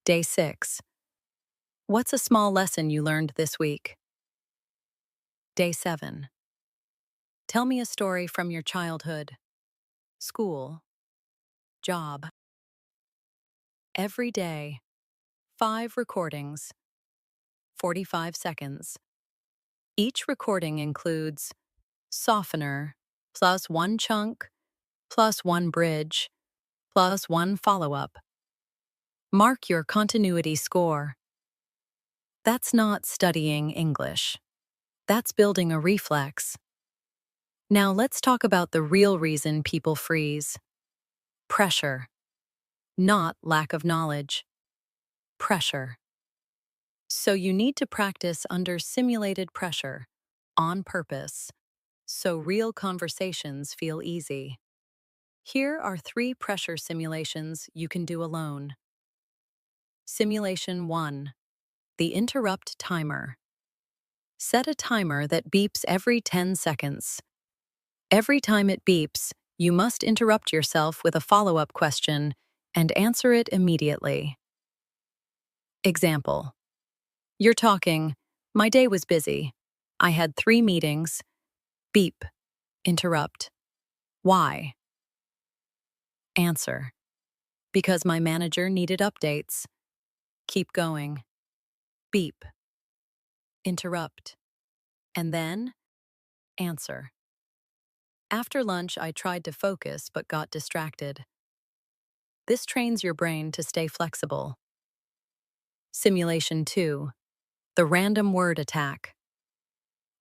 Day 6. What's a small lesson you learned this week? Day 7. Tell me a story from your childhood, school, job. Every day, 5 recordings, 45 seconds. Each recording includes softener, plus 1 chunk, plus 1 bridge, plus 1 follow-up. Mark your continuity score. That's not studying English. That's building a reflex. Now let's talk about the real reason people freeze. Pressure, not lack of knowledge. Pressure. So you need to practice under simulated pressure, on purpose, so real conversations feel easy. Here are 3 pressure simulations you can do alone. Simulation 1. The interrupt timer. Set a timer that beeps every 10 seconds. Every time it beeps, you must interrupt yourself with a follow-up question and answer it immediately. Example. You're talking, my day was busy. I had 3 meetings. Beep. Interrupt. Why? Answer. Because my manager needed updates. Keep going. Beep. Interrupt. And then, answer. After lunch, I tried to focus but got distracted. This trains your brain to stay flexible. Simulation 2. The random word attack.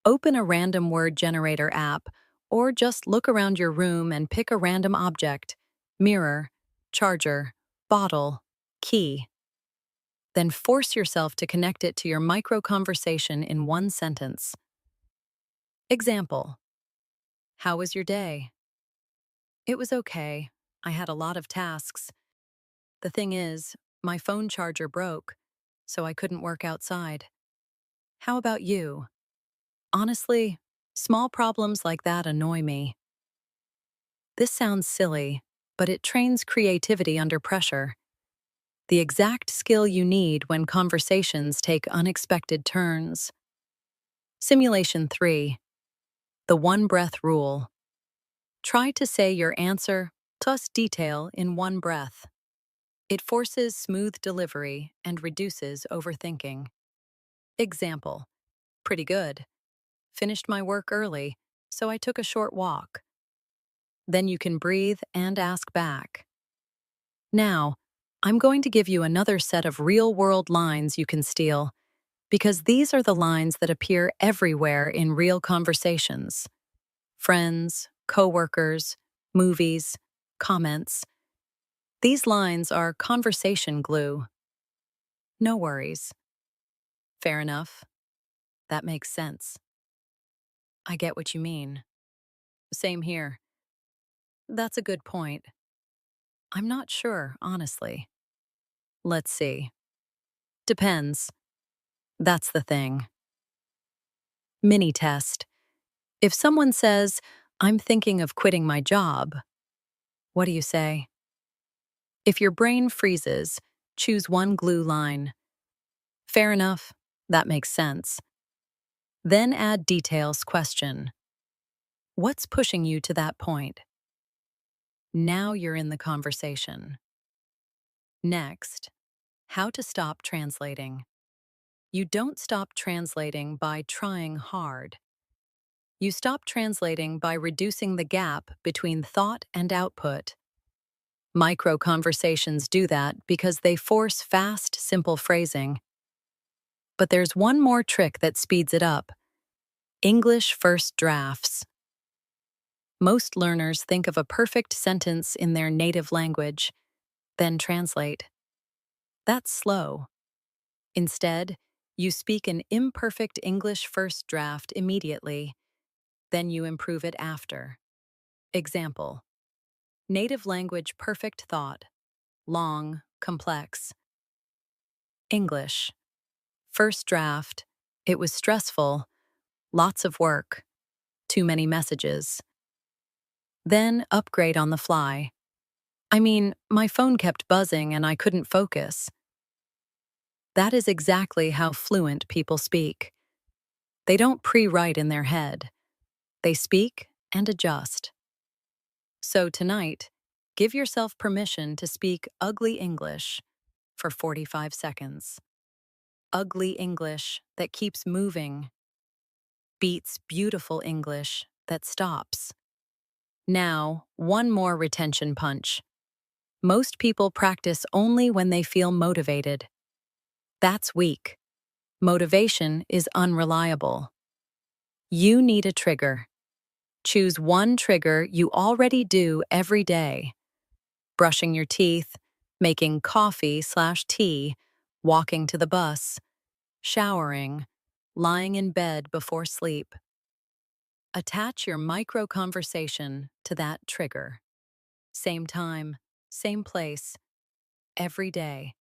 Open a random word generator app, or just look around your room and pick a random object: mirror, charger, bottle, key. Then force yourself to connect it to your micro-conversation in 1 sentence. Example. How was your day? It was okay. I had a lot of tasks. The thing is, my phone charger broke, so I couldn't work outside. How about you? Honestly, small problems like that annoy me. This sounds silly, but it trains creativity under pressure. The exact skill you need when conversations take unexpected turns. Simulation 3. The one breath rule. Try to say your answer plus detail in one breath. It forces smooth delivery and reduces overthinking. Example. Pretty good. Finished my work early, so I took a short walk. Then you can breathe and ask back. Now, I'm going to give you another set of real-world lines you can steal, because these are the lines that appear everywhere in real conversations. Friends, coworkers, movies, comments. These lines are conversation glue. No worries. Fair enough. That makes sense. I get what you mean. Same here. That's a good point. I'm not sure, honestly. Let's see. Depends. That's the thing. Mini test. If someone says, I'm thinking of quitting my job, what do you say? If your brain freezes, choose one glue line. Fair enough. That makes sense. Then add details question. What's pushing you to that point? Now you're in the conversation. Next, how to stop translating. You don't stop translating by trying hard. You stop translating by reducing the gap between thought and output. Micro conversations do that because they force fast, simple phrasing. But there's one more trick that speeds it up: English first drafts. Most learners think of a perfect sentence in their native language, then translate. That's slow. Instead, you speak an imperfect English first draft immediately, then you improve it after. Example: native language perfect thought, long, complex. English first draft: it was stressful, lots of work, too many messages. Then upgrade on the fly. I mean, my phone kept buzzing and I couldn't focus. That is exactly how fluent people speak. They don't pre-write in their head. They speak and adjust. So tonight, give yourself permission to speak ugly English for 45 seconds. Ugly English that keeps moving beats beautiful English that stops. Now, one more retention punch. Most people practice only when they feel motivated. That's weak. Motivation is unreliable. You need a trigger. Choose one trigger you already do every day: brushing your teeth, making coffee/tea, walking to the bus, showering, lying in bed before sleep. Attach your micro conversation to that trigger. Same time, same place, every day.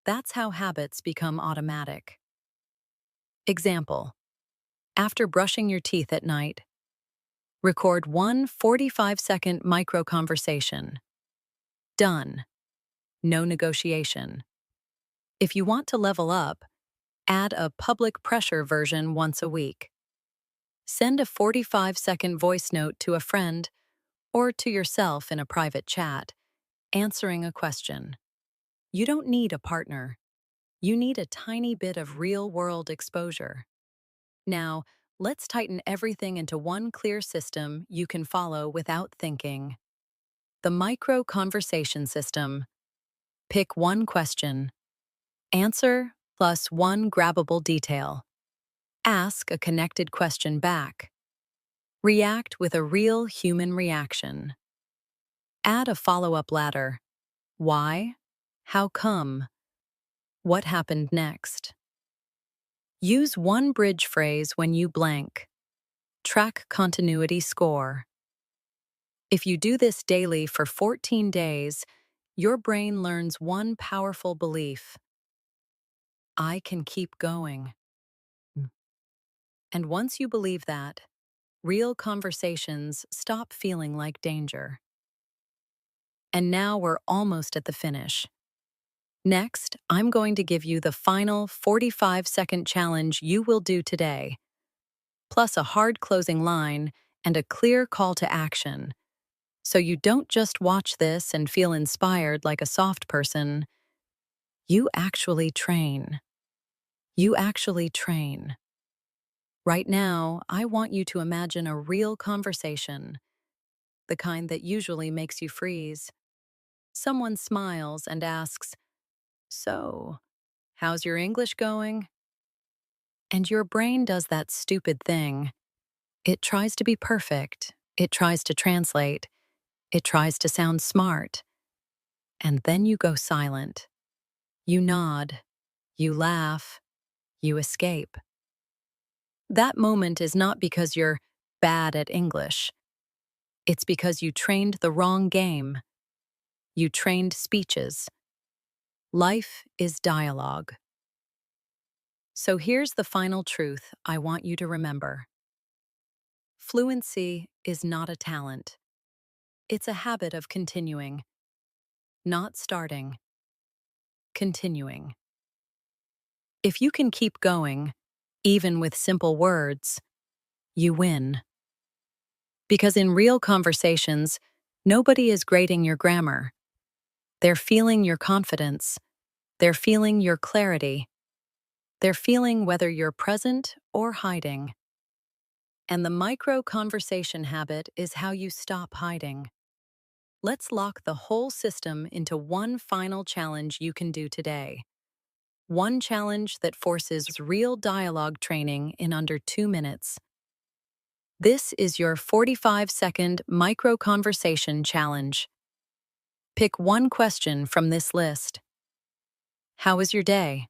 That's how habits become automatic. Example: after brushing your teeth at night, record one 45-second micro conversation. Done. No negotiation. If you want to level up, add a public pressure version once a week. Send a 45-second voice note to a friend or to yourself in a private chat, answering a question. You don't need a partner. You need a tiny bit of real-world exposure. Now, let's tighten everything into one clear system you can follow without thinking. The micro conversation system. Pick one question. Answer plus one grabbable detail. Ask a connected question back. React with a real human reaction. Add a follow-up ladder. Why? How come? What happened next? Use one bridge phrase when you blank. Track continuity score. If you do this daily for 14 days, your brain learns one powerful belief: I can keep going. And once you believe that, real conversations stop feeling like danger. And now we're almost at the finish. Next, I'm going to give you the final 45-second challenge you will do today, plus a hard closing line and a clear call to action. So you don't just watch this and feel inspired like a soft person. You actually train. You actually train. Right now, I want you to imagine a real conversation, the kind that usually makes you freeze. Someone smiles and asks, "So, how's your English going?" And your brain does that stupid thing. It tries to be perfect. It tries to translate. It tries to sound smart. And then you go silent. You nod. You laugh. You escape. That moment is not because you're bad at English. It's because you trained the wrong game. You trained speeches. Life is dialogue. So here's the final truth I want you to remember. Fluency is not a talent. It's a habit of continuing. Not starting. Continuing. If you can keep going, even with simple words, you win. Because in real conversations, nobody is grading your grammar. They're feeling your confidence. They're feeling your clarity. They're feeling whether you're present or hiding. And the micro conversation habit is how you stop hiding. Let's lock the whole system into one final challenge you can do today. One challenge that forces real dialogue training in under 2 minutes. This is your 45-second micro conversation challenge. Pick one question from this list. How was your day?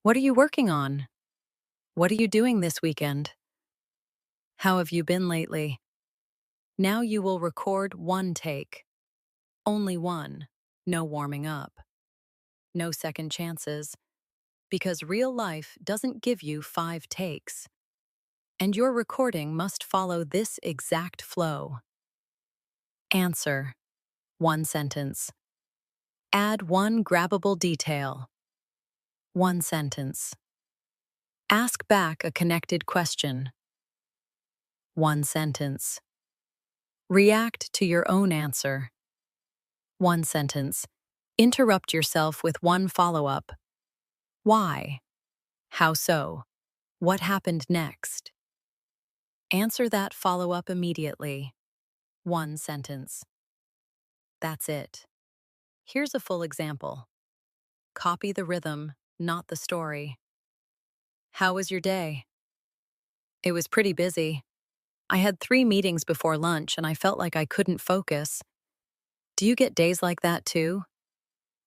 What are you working on? What are you doing this weekend? How have you been lately? Now you will record one take. Only one. No warming up. No second chances. Because real life doesn't give you 5 takes. And your recording must follow this exact flow. Answer. 1 sentence. Add one grabbable detail. 1 sentence. Ask back a connected question. 1 sentence. React to your own answer. 1 sentence. Interrupt yourself with one follow-up. Why? How so? What happened next? Answer that follow-up immediately. 1 sentence. That's it. Here's a full example. Copy the rhythm, not the story. How was your day? It was pretty busy. I had 3 meetings before lunch and I felt like I couldn't focus. Do you get days like that too?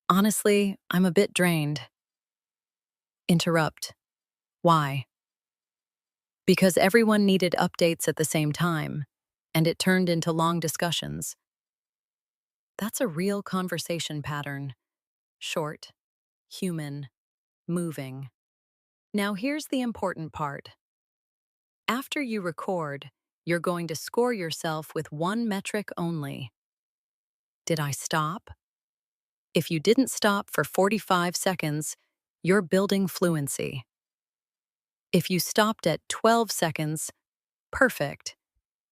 Honestly, I'm a bit drained. Interrupt. Why? Because everyone needed updates at the same time, and it turned into long discussions. That's a real conversation pattern. Short, human, moving. Now here's the important part. After you record, you're going to score yourself with one metric only. Did I stop? If you didn't stop for 45 seconds, you're building fluency. If you stopped at 12 seconds, perfect.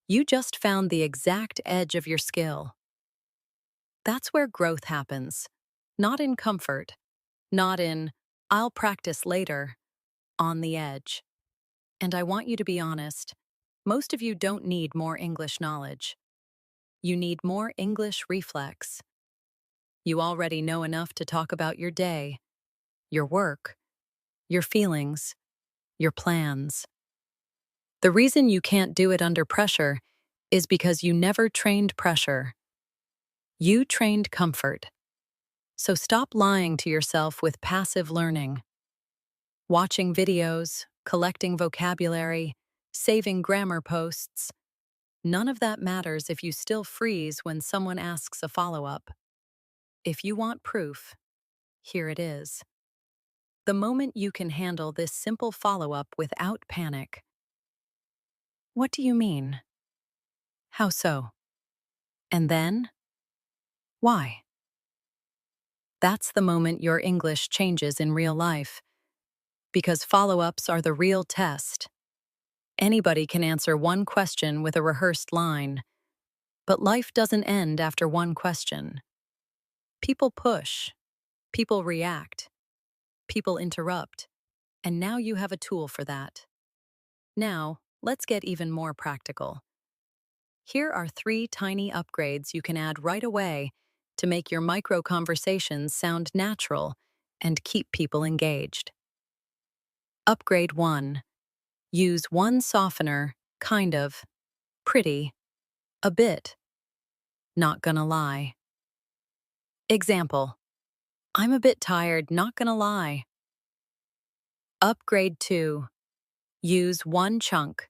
You just found the exact edge of your skill. That's where growth happens. Not in comfort. Not in, I'll practice later. On the edge. And I want you to be honest. Most of you don't need more English knowledge. You need more English reflex. You already know enough to talk about your day, your work, your feelings, your plans. The reason you can't do it under pressure is because you never trained pressure. You trained comfort. So stop lying to yourself with passive learning. Watching videos, collecting vocabulary, saving grammar posts. None of that matters if you still freeze when someone asks a follow-up. If you want proof, here it is. The moment you can handle this simple follow-up without panic. What do you mean? How so? And then? Why? That's the moment your English changes in real life. Because follow-ups are the real test. Anybody can answer one question with a rehearsed line, but life doesn't end after one question. People push, people react, people interrupt, and now you have a tool for that. Now, let's get even more practical. Here are 3 tiny upgrades you can add right away to make your micro conversations sound natural and keep people engaged. Upgrade 1. Use one softener, kind of, pretty, a bit, not gonna lie. Example. I'm a bit tired, not gonna lie. Upgrade 2. Use one chunk.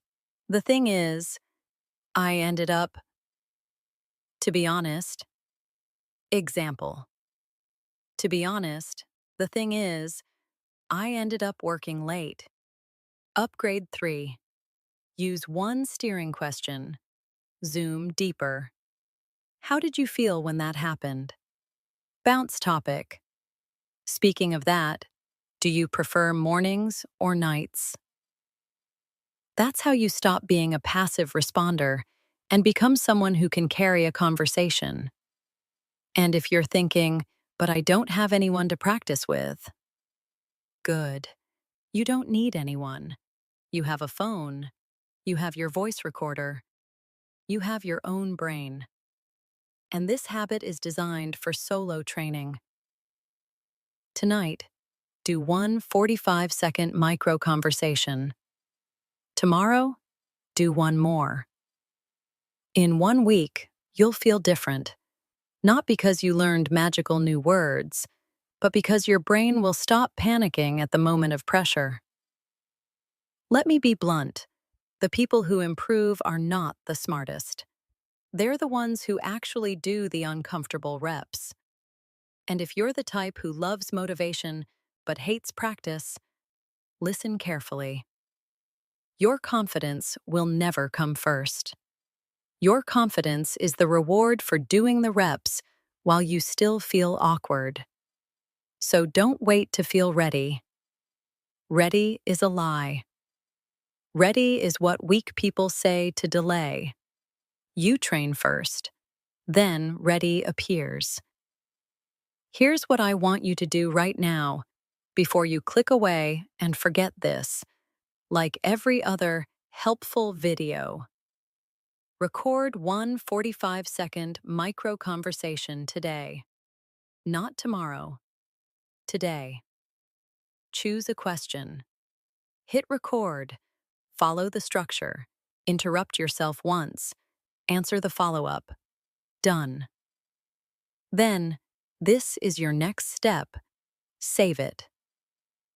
The thing is, I ended up, to be honest. Example. To be honest, the thing is, I ended up working late. Upgrade 3. Use one steering question. Zoom deeper. How did you feel when that happened? Bounce topic. Speaking of that, do you prefer mornings or nights? That's how you stop being a passive responder and become someone who can carry a conversation. And if you're thinking, but I don't have anyone to practice with. Good. You don't need anyone. You have a phone. You have your voice recorder. You have your own brain. And this habit is designed for solo training. Tonight, do one 45-second micro conversation. Tomorrow, do one more. In 1 week, you'll feel different. Not because you learned magical new words, but because your brain will stop panicking at the moment of pressure. Let me be blunt. The people who improve are not the smartest. They're the ones who actually do the uncomfortable reps. And if you're the type who loves motivation but hates practice, listen carefully. Your confidence will never come first. Your confidence is the reward for doing the reps while you still feel awkward. So don't wait to feel ready. Ready is a lie. Ready is what weak people say to delay. You train first, then ready appears. Here's what I want you to do right now, before you click away and forget this, like every other helpful video. Record one 45-second micro conversation today. Not tomorrow. Today. Choose a question. Hit record. Follow the structure. Interrupt yourself once. Answer the follow-up. Done. Then, this is your next step. Save it.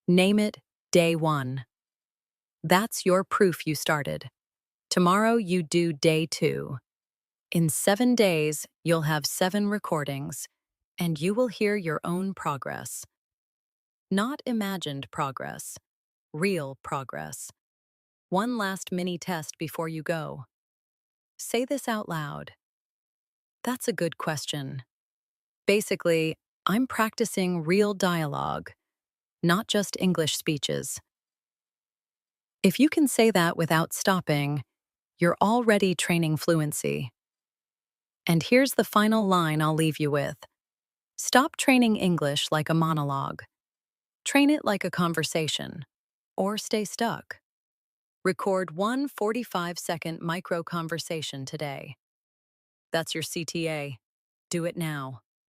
Name it Day 1. That's your proof you started. Tomorrow you do Day 2. In 7 days, you'll have 7 recordings, and you will hear your own progress. Not imagined progress, real progress. One last mini test before you go. Say this out loud. That's a good question. Basically, I'm practicing real dialogue, not just English speeches. If you can say that without stopping, you're already training fluency. And here's the final line I'll leave you with. Stop training English like a monologue. Train it like a conversation. Or stay stuck. Record one 45-second micro conversation today. That's your CTA. Do it now.